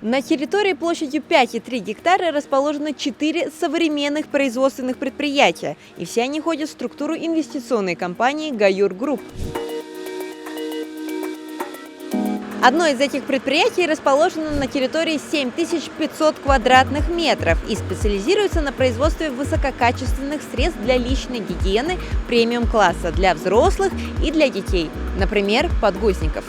На территории площадью 5,3 гектара расположено 4 современных производственных предприятия, и все они входят в структуру инвестиционной компании «Гаюр Групп». Одно из этих предприятий расположено на территории 7500 квадратных метров и специализируется на производстве высококачественных средств для личной гигиены премиум-класса для взрослых и для детей, например, подгузников.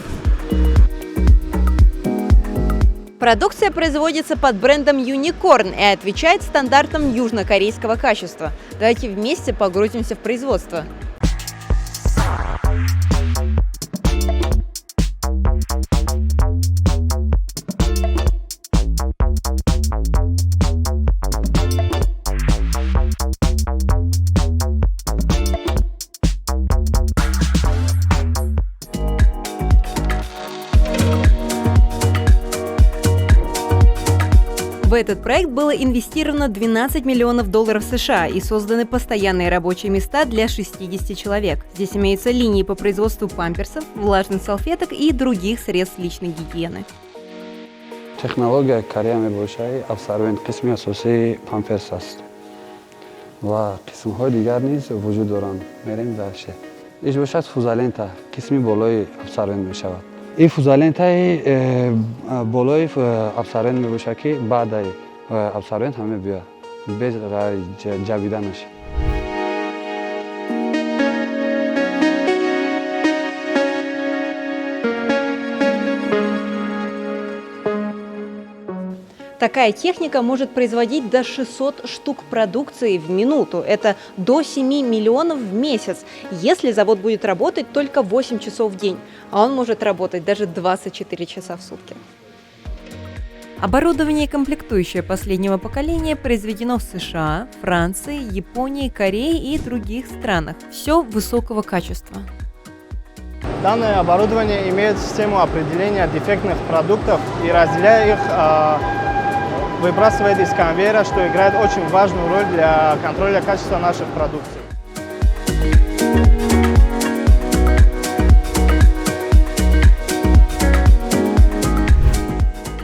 Продукция производится под брендом Unicorn и отвечает стандартам южнокорейского качества. Давайте вместе погрузимся в производство. В этот проект было инвестировано $12 миллионов США и созданы постоянные рабочие места для 60 человек. Здесь имеются линии по производству памперсов, влажных салфеток и других средств личной гигиены. Технология Корея мебошаи абсолютно кисми асосии памперс аст. Ва кисмҳои дигар низ вуҷуд доранд. Мерем даште. Иш бошад фузалента кисми болои абсолютно мешавад. این فوزالنت های بالای ابسارین میباشه که بعد ابسارین همه بیا به جویده نشه. Такая техника может производить до 600 штук продукции в минуту. Это до 7 миллионов в месяц, если завод будет работать только 8 часов в день, а он может работать даже 24 часа в сутки. Оборудование и комплектующее последнего поколения произведено в США, Франции, Японии, Корее и других странах. Все высокого качества. Данное оборудование имеет систему определения дефектных продуктов и, разделяя их, выбрасывает из конвейера, что играет очень важную роль для контроля качества наших продукций.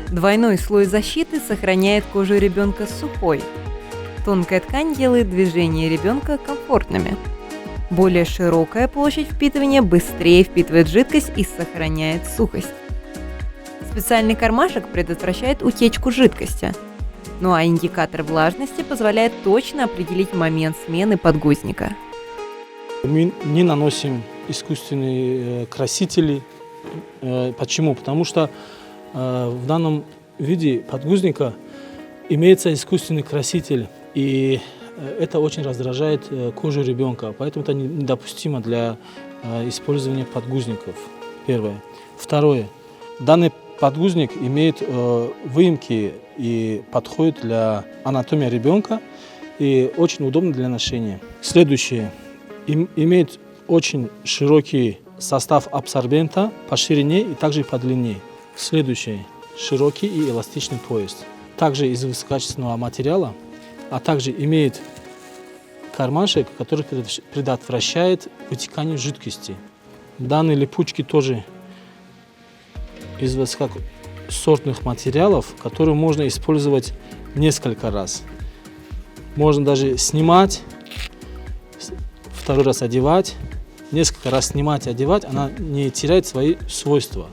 Двойной слой защиты сохраняет кожу ребенка сухой. Тонкая ткань делает движения ребенка комфортными. Более широкая площадь впитывания быстрее впитывает жидкость и сохраняет сухость. Специальный кармашек предотвращает утечку жидкости. Ну а индикатор влажности позволяет точно определить момент смены подгузника. Мы не наносим искусственные красители. Почему? Потому что в данном виде подгузника имеется искусственный краситель, и это очень раздражает кожу ребенка, поэтому это недопустимо для использования подгузников. Первое. Второе. Данный подгузник имеет выемки и подходит для анатомии ребенка и очень удобно для ношения. Следующее. Имеет очень широкий состав абсорбента по ширине и также по длине. Следующее. Широкий и эластичный пояс. Также из высококачественного материала, а также имеет кармашек, который предотвращает вытекание жидкости. Данные липучки тоже из высокосортных материалов, которые можно использовать несколько раз. Можно даже снимать, второй раз одевать, несколько раз снимать и одевать, она не теряет свои свойства.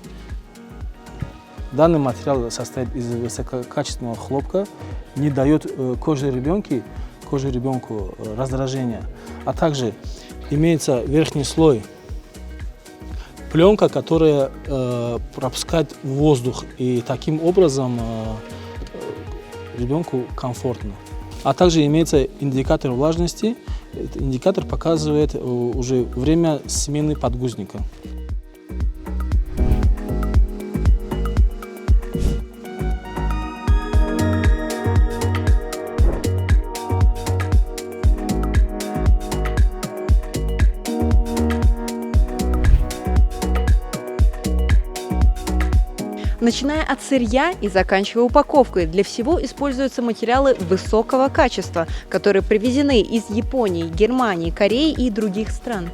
Данный материал состоит из высококачественного хлопка, не дает коже ребенку раздражения, а также имеется верхний слой пленка, которая пропускает воздух, и таким образом ребенку комфортно. А также имеется индикатор влажности. Этот индикатор показывает уже время смены подгузника. Начиная от сырья и заканчивая упаковкой, для всего используются материалы высокого качества, которые привезены из Японии, Германии, Кореи и других стран.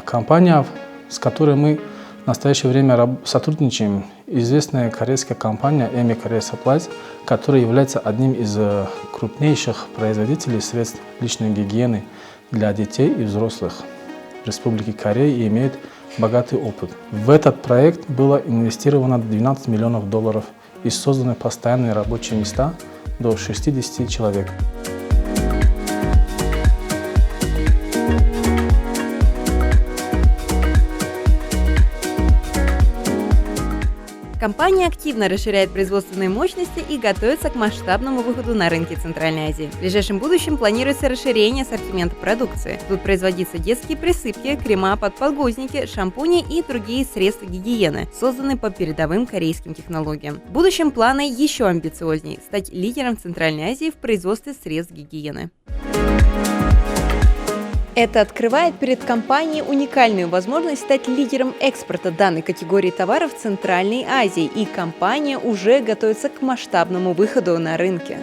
Компания, с которой мы в настоящее время сотрудничаем, известная корейская компания Emi Korea Supplies, которая является одним из крупнейших производителей средств личной гигиены для детей и взрослых в Республике Корея и имеет богатый опыт. В этот проект было инвестировано 12 миллионов долларов и созданы постоянные рабочие места до 60 человек. Компания активно расширяет производственные мощности и готовится к масштабному выходу на рынки Центральной Азии. В ближайшем будущем планируется расширение ассортимента продукции. Будут производиться детские присыпки, крема под подгузники, шампуни и другие средства гигиены, созданные по передовым корейским технологиям. В будущем планы еще амбициознее – стать лидером в Центральной Азии в производстве средств гигиены. Это открывает перед компанией уникальную возможность стать лидером экспорта данной категории товаров в Центральной Азии, и компания уже готовится к масштабному выходу на рынке.